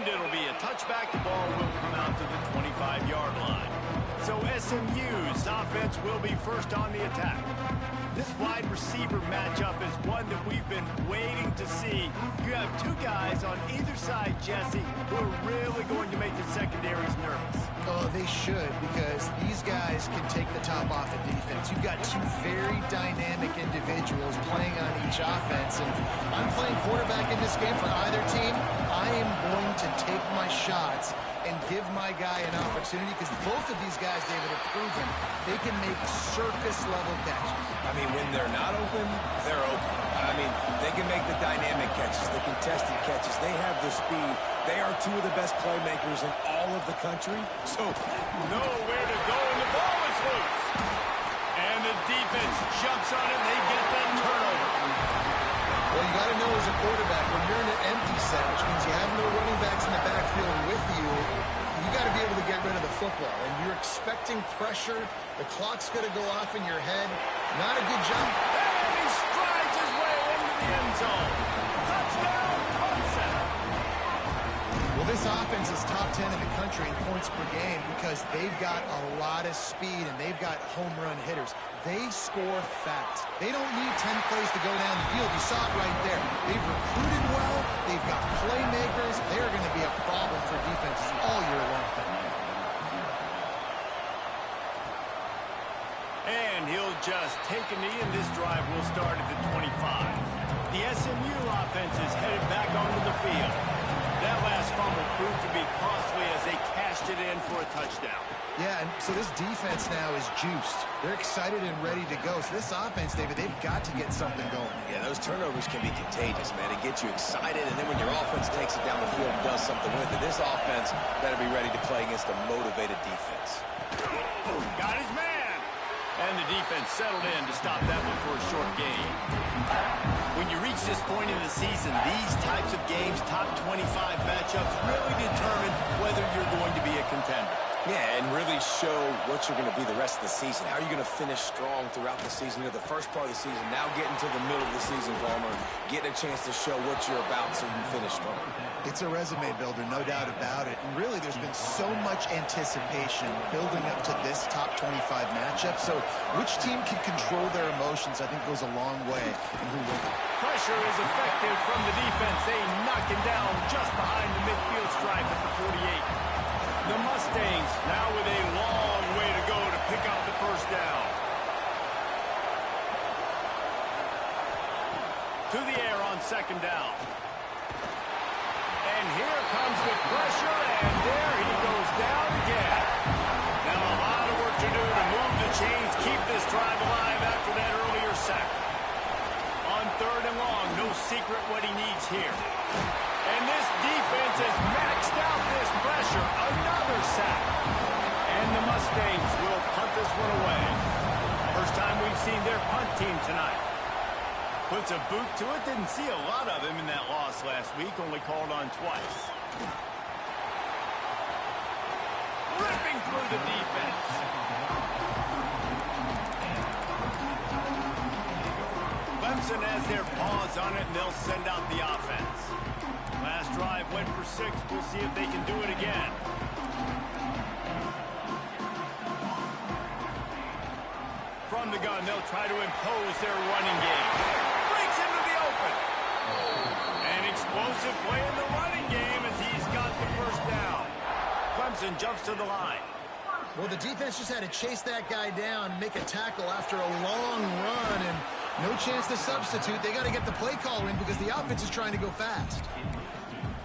And it'll be a touchback. The ball will come out to the 25-yard line. So SMU's offense will be first on the attack. This wide receiver matchup is one that we've been waiting to see. You have two guys on either side, Jesse, who are really going to make the secondaries nervous. Oh, they should, because these guys can take the top off of defense. You've got two very dynamic individuals playing on each offense, and I'm playing quarterback in this game for either team. I am going to take my shots and give my guy an opportunity, because both of these guys, David, have proven they can make circus-level catches. I mean, when they're not open, they're open. I mean, they can make the dynamic catches, the contested catches. They have the speed. They are two of the best playmakers in all of the country. So, nowhere to go, and the ball is loose. And the defense jumps on it, and they get that turnover. Well, you got to know as a quarterback, when you're in an empty set, which means you have no running backs in the backfield with you, you got to be able to get rid of the football. And you're expecting pressure. The clock's going to go off in your head. Not a good jump. And he strides his way into the end zone. Touchdown, Clemson. Well, this offense is top 10 in the country in points per game because they've got a lot of speed and they've got home run hitters. They score fast. They don't need 10 plays to go down the field. You saw it right there. They've recruited well. They've got playmakers. They're going to be a problem for defenses all year long. And he'll just take a knee, and this drive will start at the 25. The SMU offense is headed back onto the field. That last fumble proved to be costly as they cashed it in for a touchdown. Yeah, and so this defense now is juiced. They're excited and ready to go. So this offense, David, they've got to get something going. yeah, those turnovers can be contagious, man. It gets you excited, and then when your offense takes it down the field and does something with it, this offense better be ready to play against a motivated defense. Got his man. And the defense settled in to stop that one for a short gain. When you reach this point in the season, these types of games, top 25 matchups, really determine whether you're going to be a contender. Yeah, and really show what you're going to be the rest of the season. How are you going to finish strong throughout the season? You're the first part of the season, now getting to the middle of the season, Palmer, getting a chance to show what you're about so you can finish strong. It's a resume builder, no doubt about it. And really, there's been so much anticipation building up to this top 25 matchup. So which team can control their emotions, I think, goes a long way in who will. Pressure is effective from the defense. They knock him down just behind the midfield stripe at the 48. The Mustangs now with a long way to go to pick up the first down. To the air on second down. And here comes the pressure, and there he goes down again. Now a lot of work to do to move the chains, keep this drive alive after that earlier sack. On third and long, no secret what he needs here. And this defense has maxed out this pressure. Another sack. And the Mustangs will punt this one away. First time we've seen their punt team tonight. Puts a boot to it. Didn't see a lot of him in that loss last week. Only called on twice. Ripping through the defense. Clemson has their paws on it, and they'll send out the offense. Last drive went for 6. We'll see if they can do it again. From the gun, they'll try to impose their running game. Breaks into the open. An explosive play in the running game as he's got the first down. Clemson jumps to the line. Well, the defense just had to chase that guy down, make a tackle after a long run, and no chance to substitute. They got to get the play call in because the offense is trying to go fast.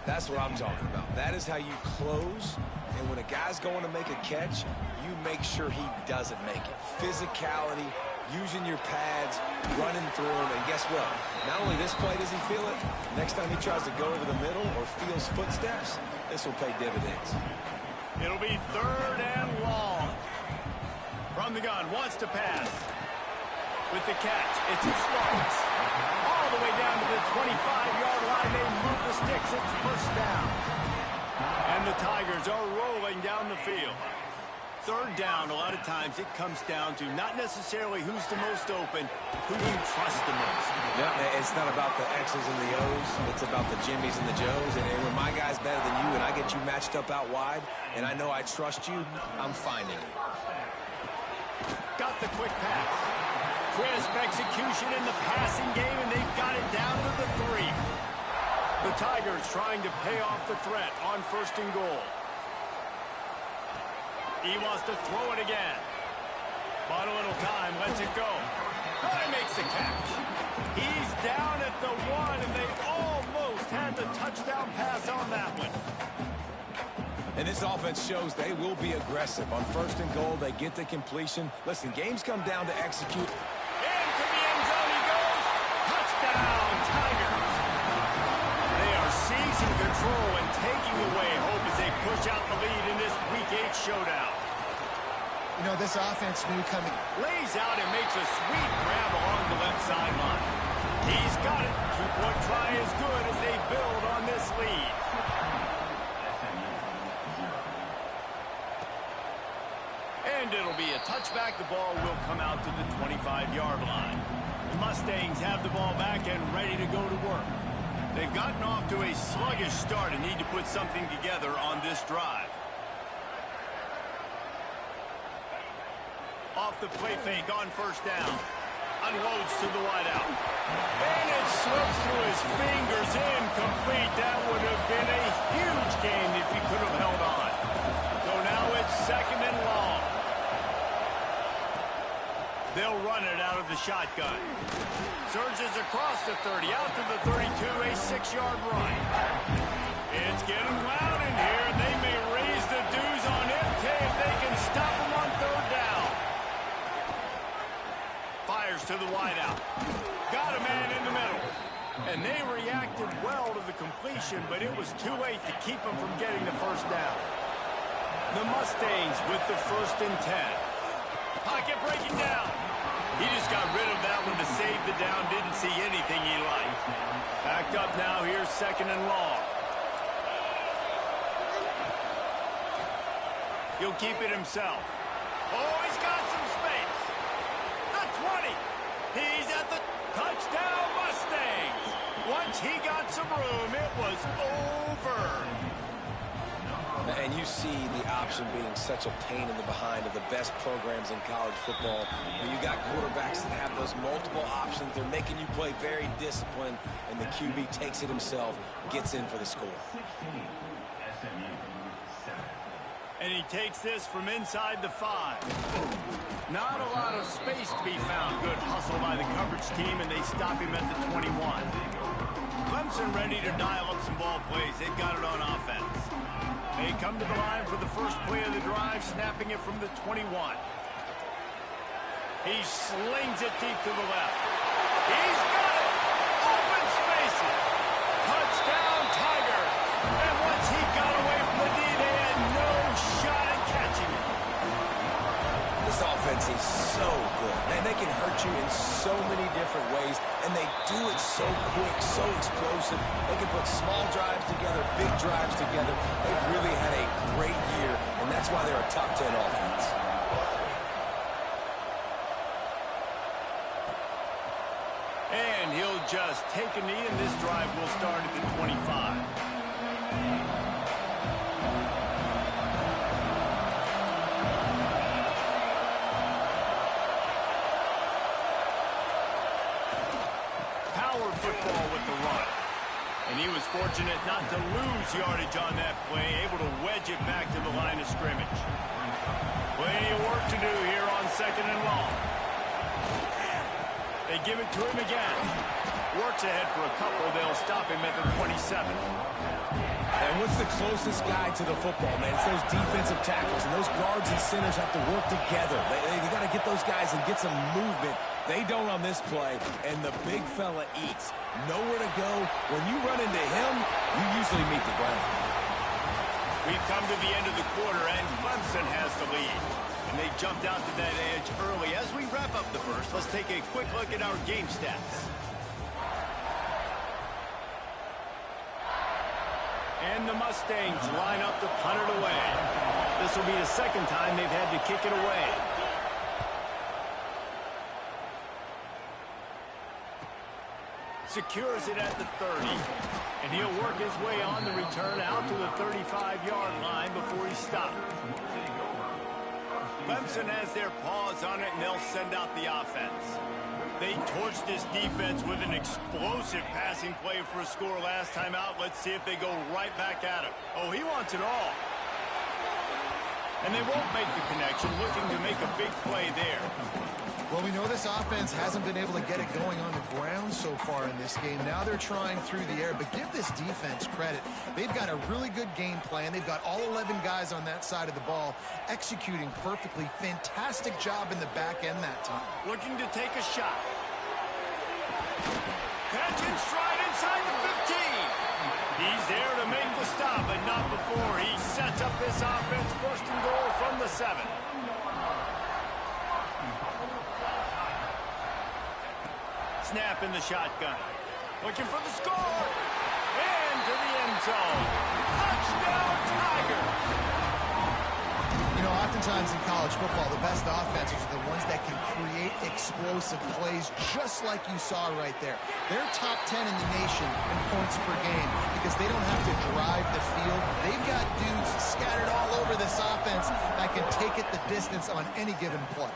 That's what I'm talking about. That is how you close. And when a guy's going to make a catch, you make sure he doesn't make it. Physicality, using your pads, running through him. And guess what? Not only this play does he feel it, next time he tries to go over the middle or feels footsteps, this will pay dividends. It'll be third and long. From the gun, wants to pass. With the catch, it's Sparks. All the way down to the 25-yard line. They move the sticks. It's first down. And the Tigers are rolling down the field. Third down, a lot of times it comes down to not necessarily who's the most open, who you trust the most. Yeah, it's not about the X's and the O's. It's about the Jimmys and the Joes. And when my guy's better than you and I get you matched up out wide, and I know I trust you, I'm finding you. Got the quick pass. Crisp execution in the passing game, and they've got it down to the 3. The Tigers trying to pay off the threat on 1st and goal. He wants to throw it again. Bought a little time, lets it go. Oh, he makes the catch. He's down at the 1, and they almost had the touchdown pass on that one. And this offense shows they will be aggressive. On 1st and goal, they get the completion. Listen, games come down to execute. Into the end zone he goes. Touchdown, Tigers. They are seizing control and taking away hope as they push out the lead in this Week 8 showdown. You know, this offense knew coming. Lays out and makes a sweet grab along the left sideline. He's got it. Two-point try is good as they build on this lead. And it'll be a touchback. The ball will come out to the 25-yard line. The Mustangs have the ball back and ready to go to work. They've gotten off to a sluggish start and need to put something together on this drive. Off the play fake on 1st down. Unloads to the wideout. And it slips through his fingers. Incomplete. That would have been a huge gain if he could have held on. So now it's 2nd and long. They'll run it out of the shotgun. Surges across the 30, out to the 32, a 6-yard run. It's getting loud in here. They may raise the dues on MK if they can stop him on 3rd down. Fires to the wideout. Got a man in the middle. And they reacted well to the completion, but it was too late to keep him from getting the 1st down. The Mustangs with the 1st and 10. Pocket breaking down. He just got rid of that one to save the down. Didn't see anything he liked. Backed up now. Here's 2nd and long. He'll keep it himself. Oh, he's got some space. The 20. He's at the touchdown Mustangs. Once he got some room, it was over. And you see the option being such a pain in the behind of the best programs in college football. When you got quarterbacks that have those multiple options, they're making you play very disciplined, and the QB takes it himself, gets in for the score. And he takes this from inside the 5. Not a lot of space to be found. Good hustle by the coverage team, and they stop him at the 21. Clemson ready to dial up some ball plays. They've got it on offense. They come to the line for the first play of the drive, snapping it from the 21. He slings it deep to the left. He's got it! Open spaces! Touchdown, Tiger! And once he got away from the D, they had no shot at catching it. This offense is so good. Man, they can hurt you in so many different ways, and they do it so quick, so explosive. They can put small drives together, big drives together. They've really had a great year, and that's why they're a top 10 offense. And he'll just take a knee, and this drive will start at the 25. Football with the run. And he was fortunate not to lose yardage on that play, able to wedge it back to the line of scrimmage. Plenty of work to do here on 2nd and long. They give it to him again. Works ahead for a couple. They'll stop him at the 27. And what's the closest guy to the football, man? It's those defensive tackles, and those guards and centers have to work together. They got to get those guys and get some movement. They don't on this play, and the big fella eats. Nowhere to go. When you run into him, you usually meet the ground. We've come to the end of the quarter, and Clemson has the lead. And they jumped out to that edge early. As we wrap up the first, let's take a quick look at our game stats. And the Mustangs line up to punt it away. This will be the 2nd time they've had to kick it away. Secures it at the 30. And he'll work his way on the return out to the 35-yard line before he's stopped. Clemson has their paws on it, and they'll send out the offense. They torched this defense with an explosive passing play for a score last time out. Let's see if they go right back at him. Oh, he wants it all. And they won't make the connection, looking to make a big play there. Well, we know this offense hasn't been able to get it going on the ground so far in this game. Now they're trying through the air, but give this defense credit. They've got a really good game plan. They've got all 11 guys on that side of the ball executing perfectly. Fantastic job in the back end that time. Looking to take a shot. Catch in stride inside the 15. He's there to make the stop, but not before he sets up this offense. First and goal from the 7. Snap in the shotgun. Looking for the score. And to the end zone. Touchdown, Tigers. You know, oftentimes in college football, the best offenses are the ones that can create explosive plays, just like you saw right there. They're top 10 in the nation in points per game because they don't have to drive the field. They've got dudes scattered all over this offense that can take it the distance on any given play.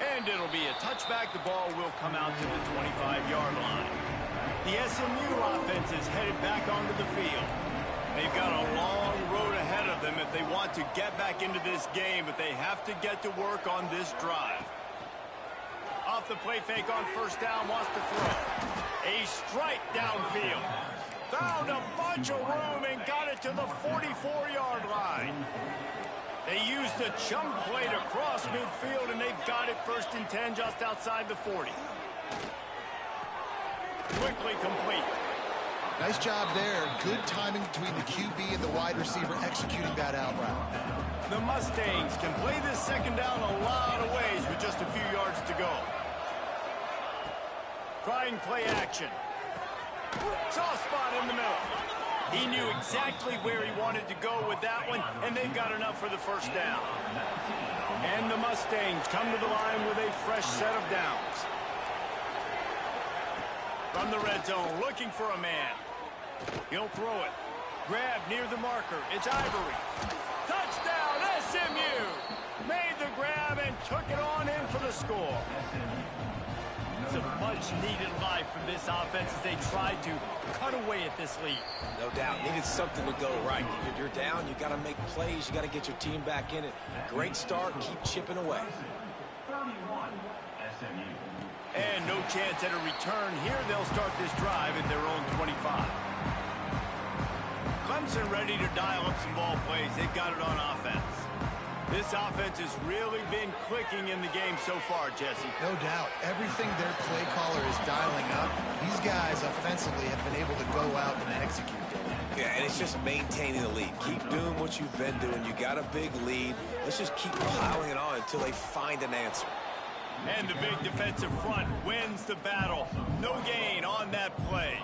And it'll be a touchback. The ball will come out to the 25-yard line. The SMU offense is headed back onto the field. They've got a long road ahead of them if they want to get back into this game, but they have to get to work on this drive. Off the play fake on first down, wants to throw. A strike downfield. Found a bunch of room and got it to the 44-yard line. They used the chunk play to cross midfield, and they've got it first and 10 just outside the 40. Quickly complete. Nice job there. Good timing between the QB and the wide receiver executing that out route. The Mustangs can play this second down a lot of ways with just a few yards to go. Trying play action. Soft spot in the middle. He knew exactly where he wanted to go with that one, and they've got enough for the first down. And the Mustangs come to the line with a fresh set of downs. From the red zone, looking for a man. He'll throw it. Grab near the marker. It's Ivory. Touchdown, SMU! Made the grab and took it on in for the score. It's a much-needed life from this offense as they tried to cut away at this lead. No doubt. Needed something to go right. If you're down, you got to make plays. You got to get your team back in it. Great start. Keep chipping away. And no chance at a return here. They'll start this drive at their own 25. Clemson ready to dial up some ball plays. They've got it on offense. This offense has really been clicking in the game so far, Jesse. No doubt. Everything their play caller is dialing up, these guys offensively have been able to go out and execute. Yeah, and it's just maintaining the lead. Keep doing what you've been doing. You got a big lead. Let's just keep piling it on until they find an answer. And the big defensive front wins the battle. No gain on that play.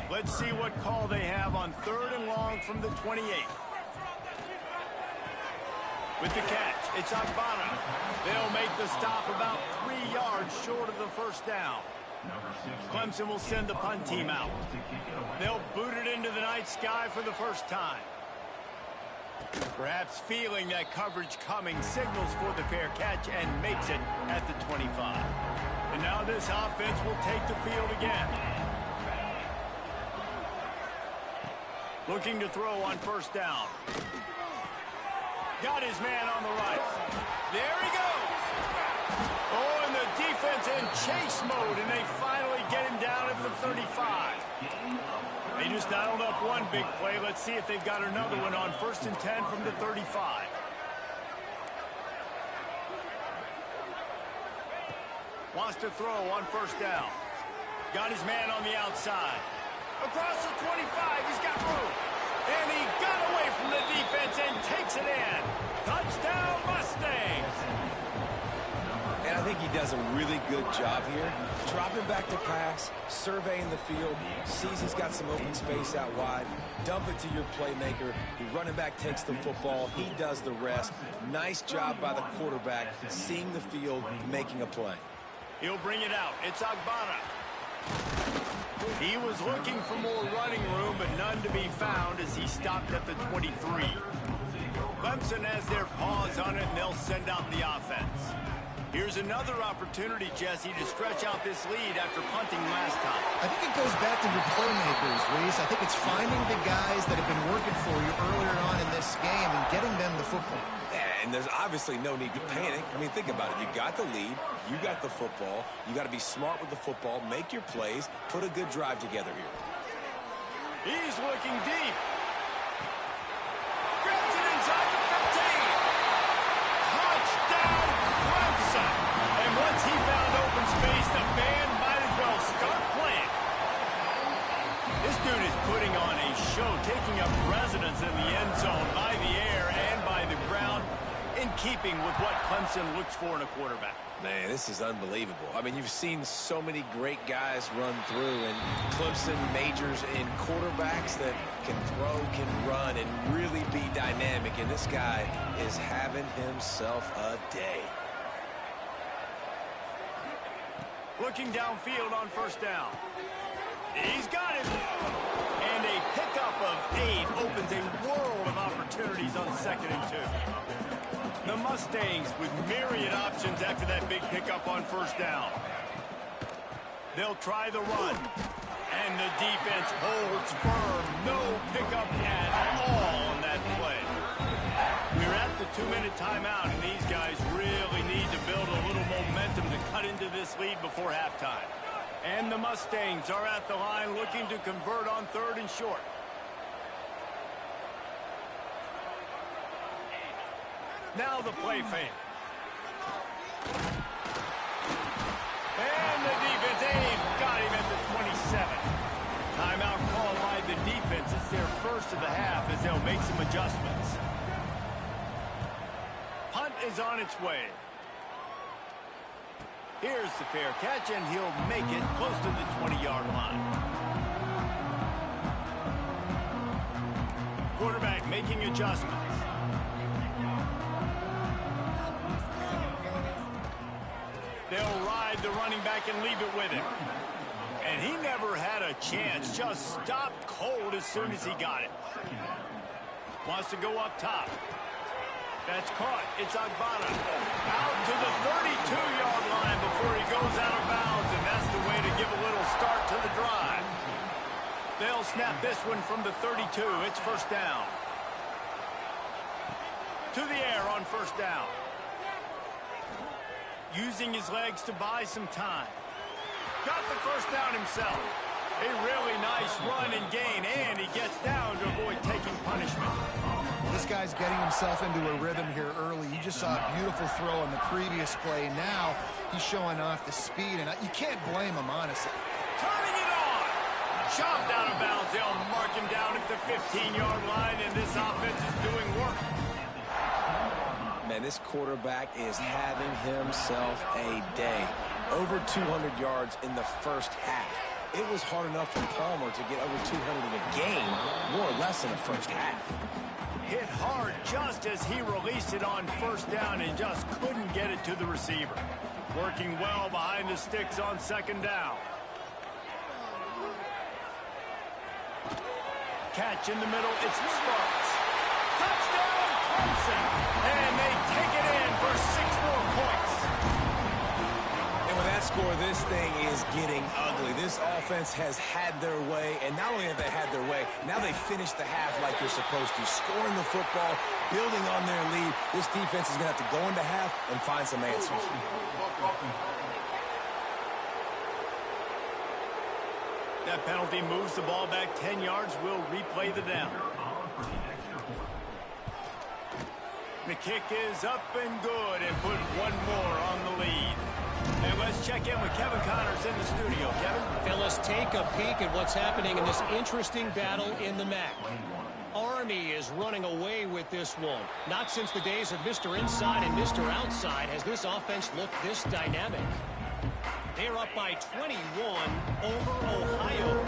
Let's see what call they have on 3rd and long from the 28. With the catch, it's Agbana. They'll make the stop about 3 yards short of the first down. Clemson will send the punt team out. They'll boot it into the night sky for the first time. Perhaps feeling that coverage coming, signals for the fair catch and makes it at the 25. And now this offense will take the field again. Looking to throw on first down. Got his man on the right. There he goes. Oh, and the defense in chase mode, and they finally get him down at the 35. They just dialed up one big play. Let's see if they've got another one on 1st and 10 from the 35. Wants to throw on first down. Got his man on the outside. Across the 25, he's got room. And he got away from the defense and takes it in. Touchdown, Mustangs. And I think he does a really good job here. Dropping back to pass, surveying the field, sees he's got some open space out wide, dump it to your playmaker. The running back takes the football. He does the rest. Nice job by the quarterback, seeing the field, making a play. He'll bring it out. It's Agbana. He was looking for more running room, but none to be found as he stopped at the 23. Clemson has their paws on it, and they'll send out the offense. Here's another opportunity, Jesse, to stretch out this lead after punting last time. I think it goes back to your playmakers, Reese. I think it's finding the guys that have been working for you earlier on in this game and getting them the football. Yeah, and there's obviously no need to panic. I mean, think about it. You got the lead. You got the football. You got to be smart with the football. Make your plays. Put a good drive together here. He's looking deep. Grabs it inside the 15. Touchdown, Clemson. And once he found open space, the band might as well start playing. This dude is putting on a show, taking up residence in the end zone by the air and by the ground, in keeping with what Clemson looks for in a quarterback. Man, this is unbelievable. I mean, you've seen so many great guys run through, and Clemson majors in quarterbacks that can throw, can run, and really be dynamic, and this guy is having himself a day. Looking downfield on first down. He's got it. And a pickup of 8 opens a world of opportunities on 2nd and 2. The Mustangs with myriad options after that big pickup on first down. They'll try the run. And the defense holds firm. No pickup at all on that play. We're at the 2-minute timeout, and these guys really need to build a little momentum to cut into this lead before halftime. And the Mustangs are at the line looking to convert on 3rd and short. Now the play fake. And the defense, they've got him at the 27. Timeout call by the defense. It's their first of the half as they'll make some adjustments. Punt is on its way. Here's the fair catch, and he'll make it close to the 20-yard line. Quarterback making adjustments. They'll ride the running back and leave it with him. And he never had a chance. Just stopped cold as soon as he got it. Wants to go up top. That's caught. It's Agbana. Out to the 32-yard line before he goes out of bounds, and that's the way to give a little start to the drive. They'll snap this one from the 32. It's first down. To the air on first down. Using his legs to buy some time. Got the first down himself. A really nice run and gain, and he gets down to avoid taking punishment. This guy's getting himself into a rhythm here early. You just saw a beautiful throw on the previous play. Now he's showing off the speed, and you can't blame him, honestly. Turning it on. Chopped out of bounds. They'll mark him down at the 15-yard line, and this offense is doing work. Man, this quarterback is having himself a day. Over 200 yards in the first half. It was hard enough for Palmer to get over 200 in a game, more or less in the first half. Hit hard just as he released it on first down and just couldn't get it to the receiver. Working well behind the sticks on second down. Catch in the middle, it's Sparks. Touchdown, Clemson! And they take it in for 6 more points. And with that score, this thing is getting ugly. This offense has had their way, and not only have they had their way, now they finished the half like they're supposed to, scoring the football, building on their lead. This defense is going to have to go into half and find some answers. That penalty moves the ball back 10 yards. We'll replay the down. The kick is up and good and put one more on the lead. And let's check in with Kevin Connors in the studio. Kevin? Fellas, take a peek at what's happening in this interesting battle in the MAC. Army is running away with this one. Not since the days of Mr. Inside and Mr. Outside has this offense looked this dynamic. They they're up by 21 over Ohio.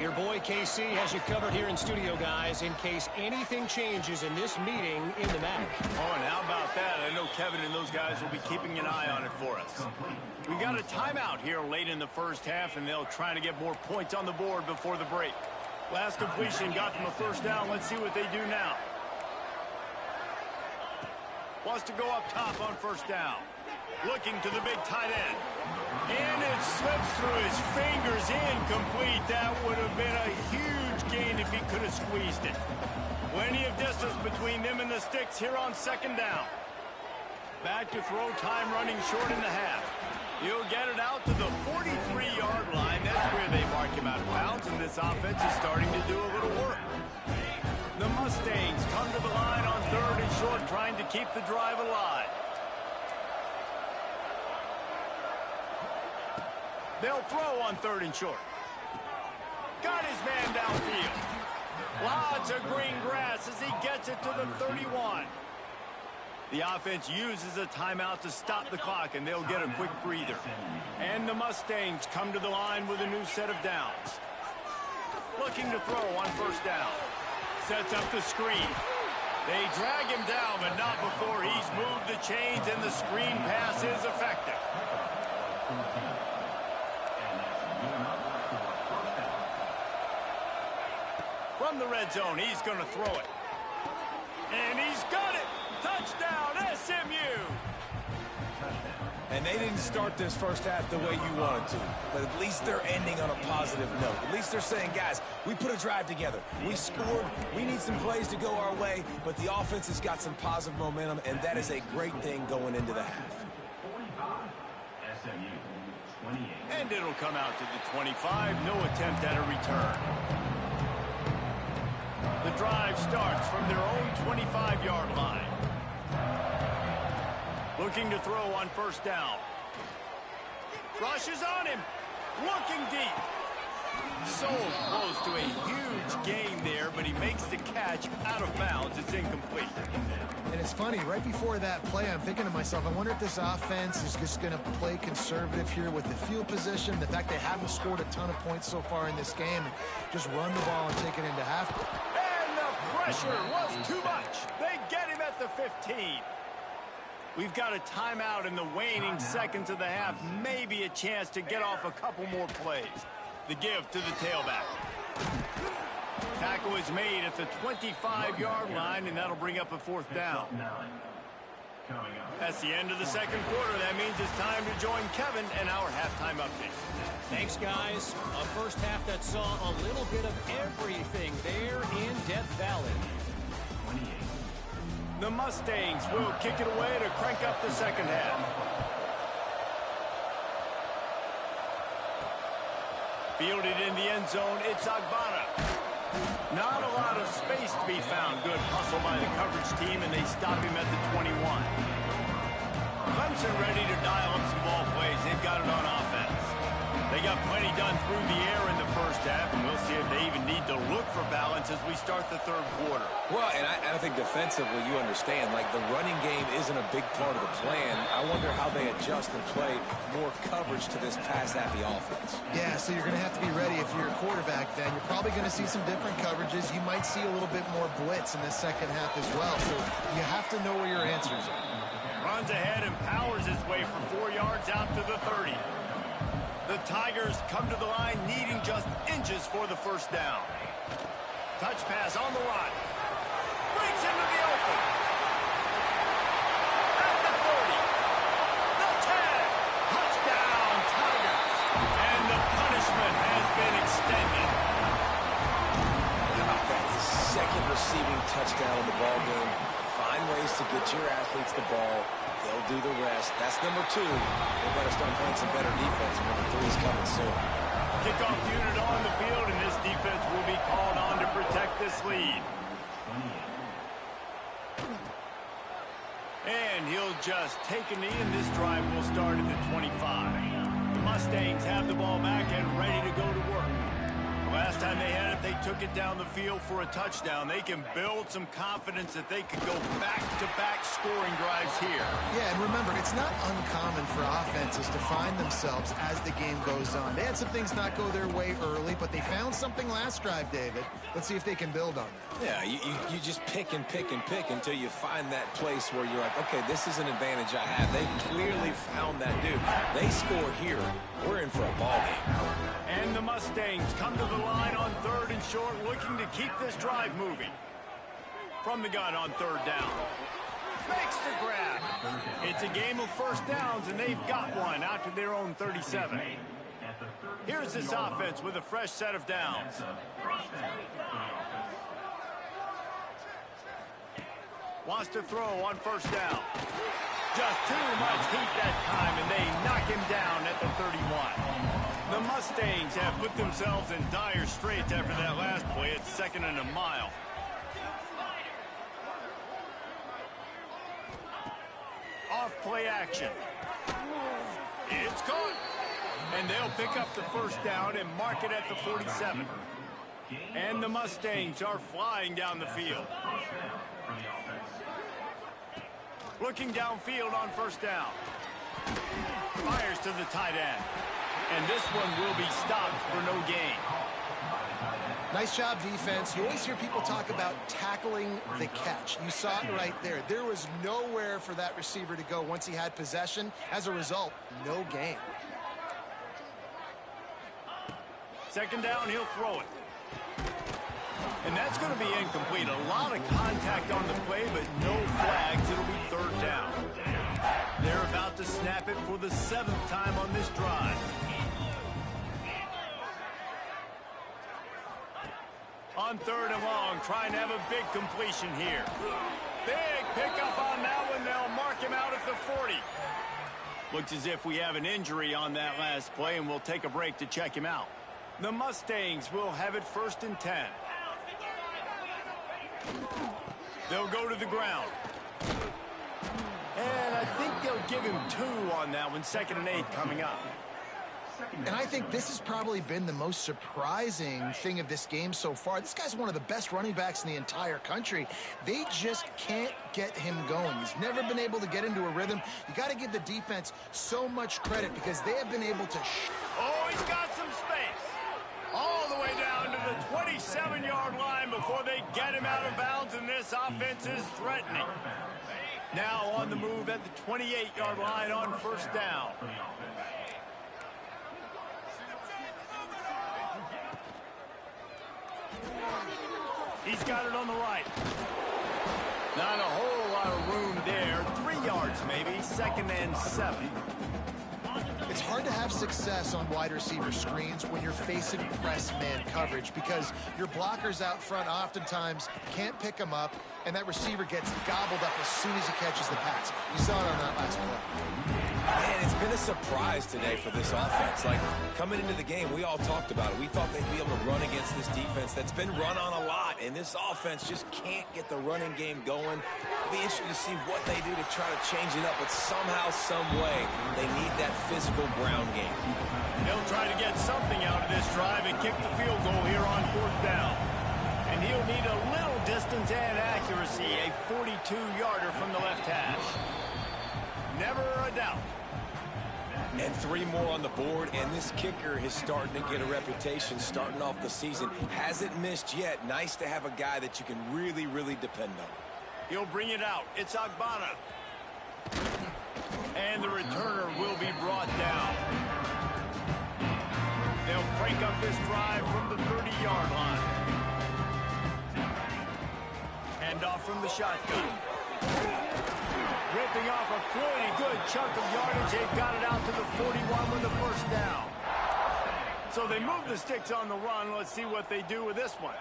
Your boy KC has you covered here in studio, guys, in case anything changes in this meeting in the MAC. Oh, and how about that? I know Kevin and those guys will be keeping an eye on it for us. We got a timeout here late in the first half, and they'll try to get more points on the board before the break. Last completion got them a first down. Let's see what they do now. Wants to go up top on first down. Looking to the big tight end. And it slips through his fingers, incomplete. That would have been a huge gain if he could have squeezed it. Plenty of distance between them and the sticks here on second down. Back to throw time, running short in the half. He'll get it out to the 43-yard line. That's where they mark him out of bounds, and this offense is starting to do a little work. The Mustangs come to the line on third and short, trying to keep the drive alive. They'll throw on third and short. Got his man downfield. Lots of green grass as he gets it to the 31. The offense uses a timeout to stop the clock, and they'll get a quick breather. And the Mustangs come to the line with a new set of downs. Looking to throw on first down. Sets up the screen. They drag him down, but not before he's moved the chains, and the screen pass is effective. From the red zone, he's going to throw it. And he's got it! Touchdown, SMU! And they didn't start this first half the way you wanted to. But at least they're ending on a positive note. At least they're saying, guys, we put a drive together. We scored. We need some plays to go our way. But the offense has got some positive momentum, and that is a great thing going into the half. And it'll come out to the 25. No attempt at a return. The drive starts from their own 25-yard line. Looking to throw on first down. Rushes on him. Looking deep. So close to a huge gain there, but he makes the catch out of bounds. It's incomplete. And it's funny, right before that play, I'm thinking to myself, I wonder if this offense is just going to play conservative here with the field position, the fact they haven't scored a ton of points so far in this game, and just run the ball and take it into half. And the pressure was too much. They get him at the 15. We've got a timeout in the waning seconds of the half, maybe a chance to get off a couple more plays. The give to the tailback. Tackle is made at the 25-yard line, and that'll bring up a fourth down. That's the end of the second quarter. That means it's time to join Kevin and our halftime update. Thanks, guys. A first half that saw a little bit of everything there in Death Valley. The Mustangs will kick it away to crank up the second half. Fielded in the end zone, it's Agbana. Not a lot of space to be found. Good hustle by the coverage team, and they stop him at the 21. Clemson ready to dial up some ball plays. They've got it on offense. They got plenty done through the air in the first half, and we'll see if they even need to look for balance as we start the third quarter. Well, and I think defensively, you understand, like the running game isn't a big part of the plan. I wonder how they adjust and play more coverage to this pass-happy offense. Yeah, so you're going to have to be ready if you're a quarterback then. You're probably going to see some different coverages. You might see a little bit more blitz in the second half as well. So you have to know where your answers are. Runs ahead and powers his way for 4 yards out to the 30. The Tigers come to the line needing just inches for the first down. Touch pass on the run. Breaks into the open. At the 30. The 10. Touchdown, Tigers. And the punishment has been extended. How about that? His second receiving touchdown in the ball game. Find ways to get your athletes the ball. They'll do the rest. That's number 2. They better start playing some better defense. Number 3 is coming soon. Kickoff unit on the field, and this defense will be called on to protect this lead. And he'll just take a knee, and this drive will start at the 25. The Mustangs have the ball back and ready to go to work. Last time they had it, they took it down the field for a touchdown. They can build some confidence that they could go back-to-back scoring drives here. Yeah, and remember, it's not uncommon for offenses to find themselves as the game goes on. They had some things not go their way early, but they found something last drive, David. Let's see if they can build on that. Yeah, you just pick and pick and pick until you find that place where you're like, okay, this is an advantage I have. They clearly found that dude. They score here, we're in for a ball game. And the Mustangs come to the line on 3rd and short, looking to keep this drive moving. From the gun on 3rd down. Makes the grab. It's a game of first downs, and they've got one out to their own 37. Here's this offense with a fresh set of downs. Wants to throw on 1st down. Just too much heat that time, and they knock him down at the 31. The Mustangs have put themselves in dire straits after that last play. It's 2nd and a mile. Off play action. It's caught. And they'll pick up the 1st down and mark it at the 47. And the Mustangs are flying down the field. Looking downfield on 1st down. Fires to the tight end. And this one will be stopped for no gain. Nice job, defense. You always hear people talk about tackling the catch. You saw it right there. There was nowhere for that receiver to go once he had possession. As a result, no gain. 2nd down, he'll throw it. And that's going to be incomplete. A lot of contact on the play, but no flags. It'll be 3rd down. They're about to snap it for the 7th time on this drive. On 3rd and long, trying to have a big completion here. Big pickup on that one. They'll mark him out at the 40. Looks as if we have an injury on that last play, and we'll take a break to check him out. The Mustangs will have it 1st and 10. They'll go to the ground. And I think they'll give him 2 on that one. 2nd and 8 coming up. And I think this has probably been the most surprising thing of this game so far. This guy's one of the best running backs in the entire country. They just can't get him going. He's never been able to get into a rhythm. You got to give the defense so much credit because they have been able to... Oh, he's got some space. All the way down to the 27-yard line before they get him out of bounds, and this offense is threatening. Now on the move at the 28-yard line on 1st down. He's got it on the right. Not a whole lot of room there. 3 yards maybe. 2nd and 7. It's hard to have success on wide receiver screens when you're facing press man coverage because your blockers out front oftentimes can't pick them up, and that receiver gets gobbled up as soon as he catches the pass. You saw it on that last play. Man, it's been a surprise today for this offense. Like, coming into the game, we all talked about it. We thought they'd be able to run against this defense that's been run on a lot, and this offense just can't get the running game going. It'll be interesting to see what they do to try to change it up, but somehow, some way, they need that physical ground game. They'll try to get something out of this drive and kick the field goal here on 4th down. And he'll need a little distance and accuracy, a 42-yarder from the left hash. Never a doubt. And 3 more on the board, and this kicker is starting to get a reputation starting off the season. Hasn't missed yet. Nice to have a guy that you can really, really depend on. He'll bring it out. It's Agbana. And the returner will be brought down. They'll break up this drive from the 30-yard line. Hand off from the shotgun. Ripping off a pretty good chunk of yardage. They've got it out to the 41 with the 1st down. So they move the sticks on the run. Let's see what they do with this one.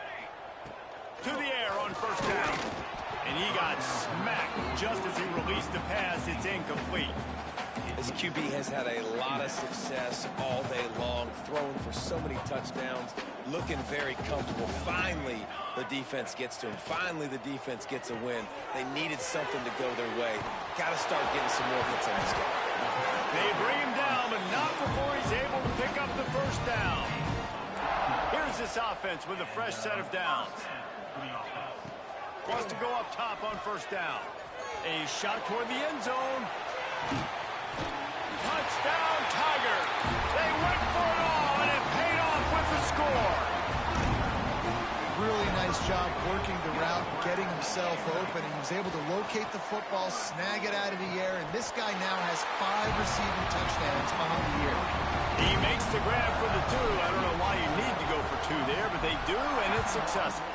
To the air on 1st down. And he got smacked just as he released the pass. It's incomplete. This QB has had a lot of success all day long, throwing for so many touchdowns, looking very comfortable. Finally, the defense gets to him. Finally, the defense gets a win. They needed something to go their way. Got to start getting some more hits on this guy. They bring him down, but not before he's able to pick up the 1st down. Here's this offense with a fresh set of downs. Wants to go up top on first down. A shot toward the end zone. Touchdown, Tiger. They went for it all, and it paid off with the score. Really nice job working the route, getting himself open, and he was able to locate the football, snag it out of the air, and this guy now has 5 receiving touchdowns on the year. He makes the grab for the 2. I don't know why you need to go for 2 there, but they do, and it's successful.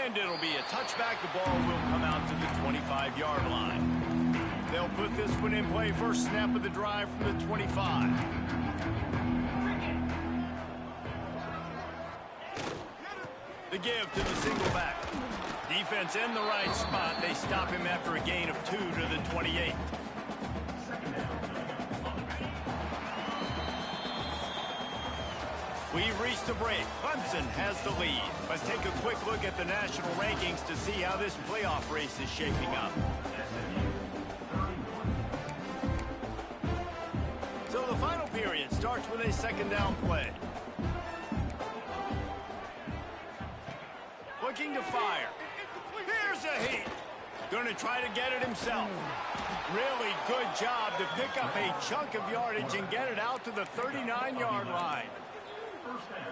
And it'll be a touchback. The ball will come out to the 25-yard line. They'll put this one in play. First snap of the drive from the 25. The give to the single back. Defense in the right spot. They stop him after a gain of 2 to the 28. We've reached the break. Clemson has the lead. Let's take a quick look at the national rankings to see how this playoff race is shaping up. So the final period starts with a second down play. Looking to fire. Here's a heat. Going to try to get it himself. Really good job to pick up a chunk of yardage and get it out to the 39-yard line.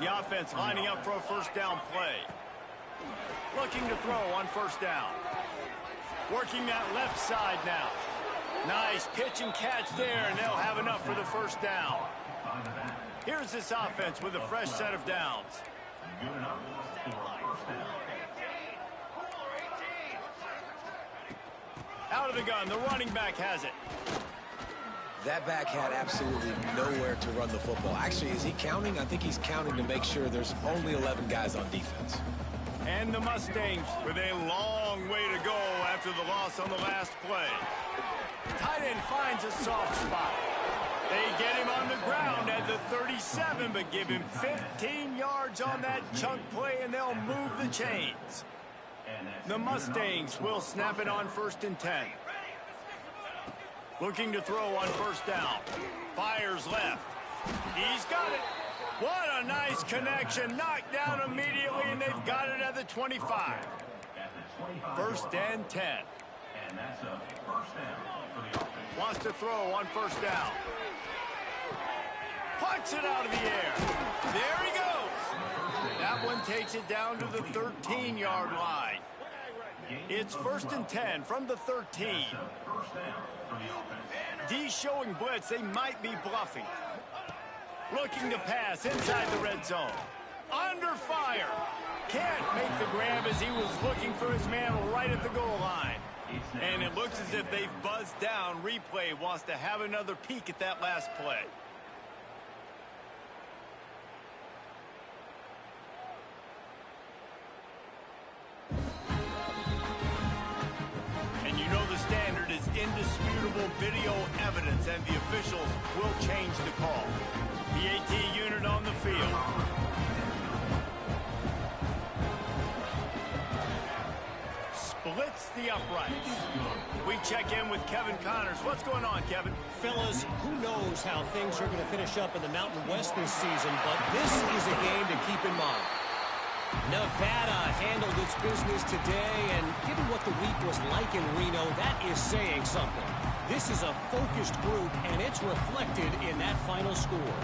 The offense lining up for a first down play. Looking to throw on first down. Working that left side now. Nice pitch and catch there, and they'll have enough for the first down. Here's this offense with a fresh set of downs. Out of the gun, the running back has it. That back had absolutely nowhere to run the football. Actually, is he counting? I think he's counting to make sure there's only 11 guys on defense. And the Mustangs with a long way to go after the loss on the last play. Tight end finds a soft spot. They get him on the ground at the 37, but give him 15 yards on that chunk play, and they'll move the chains. The Mustangs will snap it on 1st and 10. Looking to throw on first down. Fires left. He's got it. What a nice connection. Knocked down immediately, and they've got it at the 25. 1st and 10. Wants to throw on first down. Puts it out of the air. There he goes. That one takes it down to the 13-yard line. It's 1st and 10 from the 13. D showing blitz. They might be bluffing. Looking to pass inside the red zone. Under fire. Can't make the grab as he was looking for his man right at the goal line. And it looks as if they've buzzed down. Replay wants to have another peek at that last play. And you know the standard is indisputable video evidence, and the officials will change the call. The AT unit on the field. Splits the uprights. We check in with Kevin Connors. What's going on, Kevin? Fellas, who knows how things are going to finish up in the Mountain West this season, but this is a game to keep in mind. Nevada handled its business today, and given what the week was like in Reno, that is saying something. This is a focused group, and it's reflected in that final score.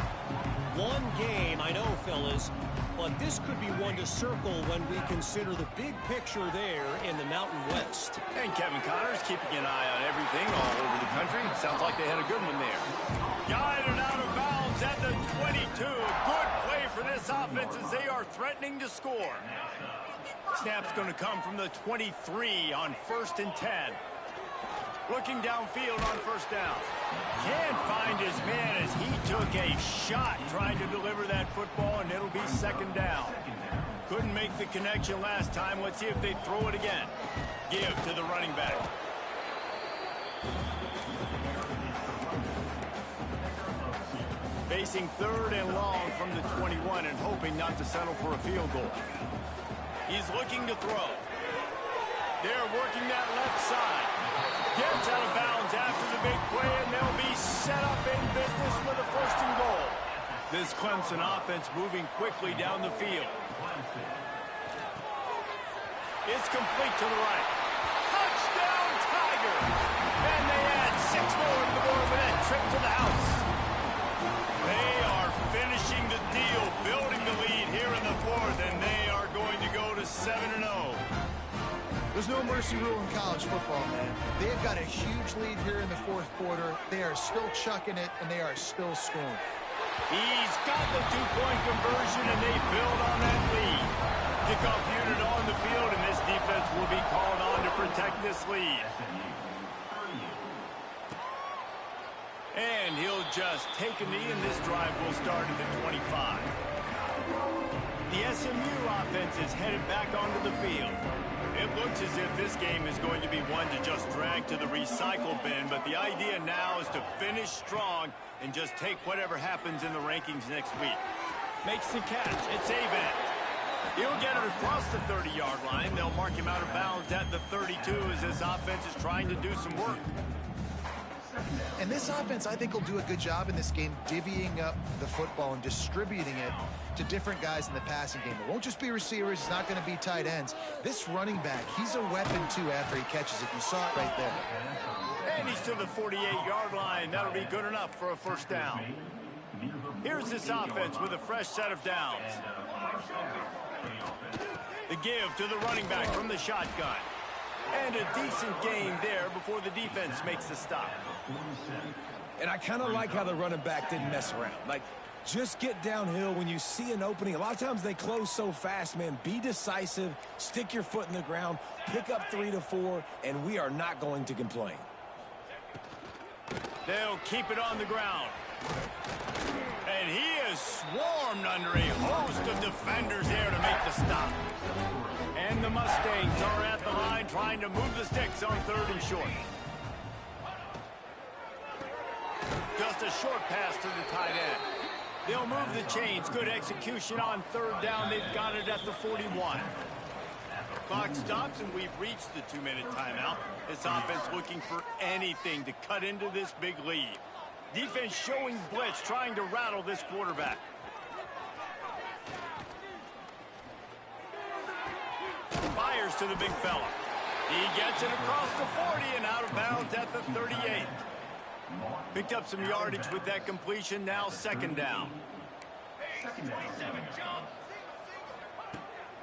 One game, I know, fellas, but this could be one to circle when we consider the big picture there in the Mountain West. And Kevin Connors keeping an eye on everything all over the country. Sounds like they had a good one there. Guided out of bounds at the 22. Good play for this offense as they are threatening to score. Snap's going to come from the 23 on 1st and 10. Looking downfield on first down. Can't find his man as he took a shot trying to deliver that football, and it'll be 2nd down. Couldn't make the connection last time. Let's see if they throw it again. Give to the running back. Facing 3rd and long from the 21 and hoping not to settle for a field goal. He's looking to throw. They're working that left side. Gets out of bounds after the big play, and they'll be set up in business with a 1st and goal. This Clemson offense moving quickly down the field. It's complete to the right. Touchdown, Tiger! And they add 6 more to the board with that trip to the house. They are finishing the deal, building the lead here in the 4th, and they are going to go to 7-0. There's no mercy rule in college football, man. They've got a huge lead here in the 4th quarter. They are still chucking it, and they are still scoring. He's got the 2-point conversion, and they build on that lead. Kickoff unit on the field, and this defense will be called on to protect this lead. And he'll just take a knee, and this drive will start at the 25. The SMU offense is headed back onto the field. It looks as if this game is going to be one to just drag to the recycle bin, but the idea now is to finish strong and just take whatever happens in the rankings next week. Makes the catch. It's Avent. He'll get it across the 30-yard line. They'll mark him out of bounds at the 32 as this offense is trying to do some work. And this offense, I think, will do a good job in this game divvying up the football and distributing it to different guys in the passing game. It won't just be receivers. It's not going to be tight ends. This running back, he's a weapon, too, after he catches it. You saw it right there. And he's to the 48-yard line. That'll be good enough for a first down. Here's this offense with a fresh set of downs. The give to the running back from the shotgun. And a decent gain there before the defense makes the stop. And I kind of like how the running back didn't mess around. Like, just get downhill when you see an opening. A lot of times they close so fast, man. Be decisive, stick your foot in the ground, pick up 3 to 4, and we are not going to complain. They'll keep it on the ground. And he is swarmed under a host of defenders there to make the stop. And the Mustangs are at the line trying to move the sticks on 3rd and short. Just a short pass to the tight end. They'll move the chains. Good execution on 3rd down. They've got it at the 41. Clock stops, and we've reached the 2-minute timeout. This offense looking for anything to cut into this big lead. Defense showing blitz, trying to rattle this quarterback. Fires to the big fella. He gets it across the 40 and out of bounds at the 38. Picked up some yardage with that completion. Now 2nd down.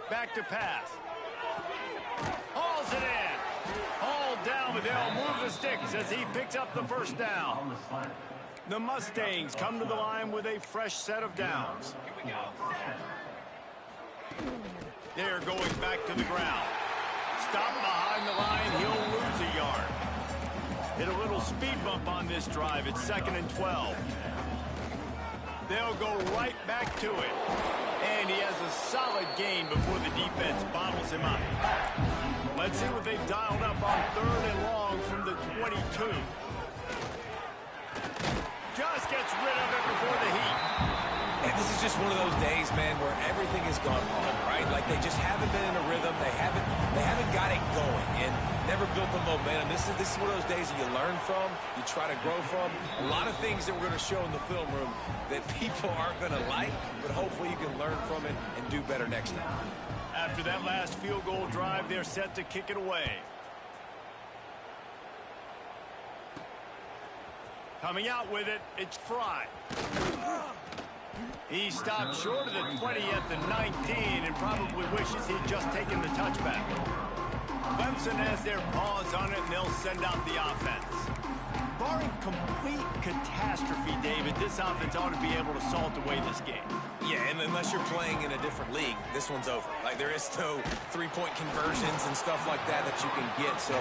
Back to pass. Hauls it in. Hauled down, but they'll move the sticks as he picks up the first down. The Mustangs come to the line with a fresh set of downs. They're going back to the ground. Stop behind the line. He'll lose a yard. Hit a little speed bump on this drive. It's 2nd and 12. They'll go right back to it. And he has a solid gain before the defense bottles him up. Let's see what they've dialed up on 3rd and long from the 22. Just gets rid of it before the heat. And this is just one of those days, man, where everything has gone wrong, right? Like they just haven't been in a rhythm. They haven't got it going and never built the momentum. This is one of those days that you learn from, you try to grow from. A lot of things that we're going to show in the film room that people aren't going to like, but hopefully you can learn from it and do better next time. After that last field goal drive, they're set to kick it away. Coming out with it, it's Fry. He stopped short of the 20 at the 19 and probably wishes he'd just taken the touchback. Clemson has their paws on it, and they'll send out the offense. Barring complete catastrophe, David, this offense ought to be able to salt away this game. Yeah, and unless you're playing in a different league, this one's over. Like, there is no 3-point conversions and stuff like that you can get. So,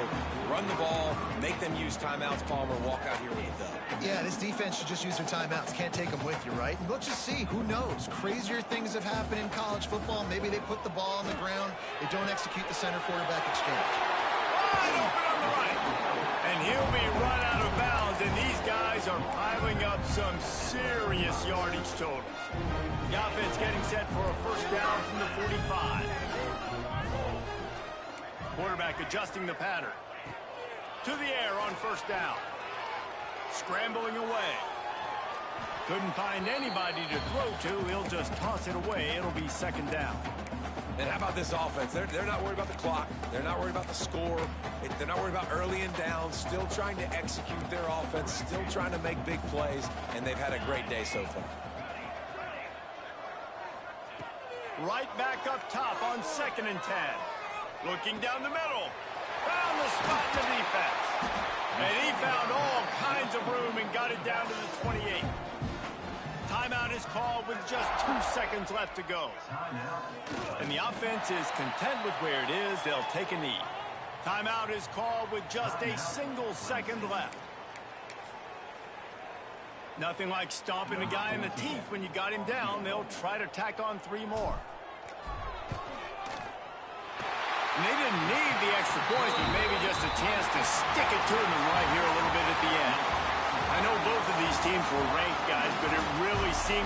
run the ball, make them use timeouts, Palmer, walk out here with a dub. Yeah, this defense should just use their timeouts. Can't take them with you, right? And let's just see. Who knows? Crazier things have happened in college football. Maybe they put the ball on the ground. They don't execute the center quarterback exchange. Wide open on the right. And he'll be run out of bounds, and these guys are piling up some serious yardage totals. The offense getting set for a first down from the 45. Quarterback adjusting the pattern. To the air on first down. Scrambling away. Couldn't find anybody to throw to. He'll just toss it away. It'll be second down. And how about this offense? They're not worried about the clock. They're not worried about the score. They're not worried about early and down. Still trying to execute their offense. Still trying to make big plays. And they've had a great day so far. Right back up top on 2nd and 10. Looking down the middle. Found the spot in the defense. And he found all kinds of room and got it down to the 28. Timeout is called with just 2 seconds left to go. And the offense is content with where it is. They'll take a knee. Timeout is called with just a single second left. Nothing like stomping a guy in the teeth when you got him down. They'll try to tack on 3 more. And they didn't need the extra points, but maybe just a chance to stick it to them right here a little bit at the end. I know both of these teams were ranked, guys, but it really seemed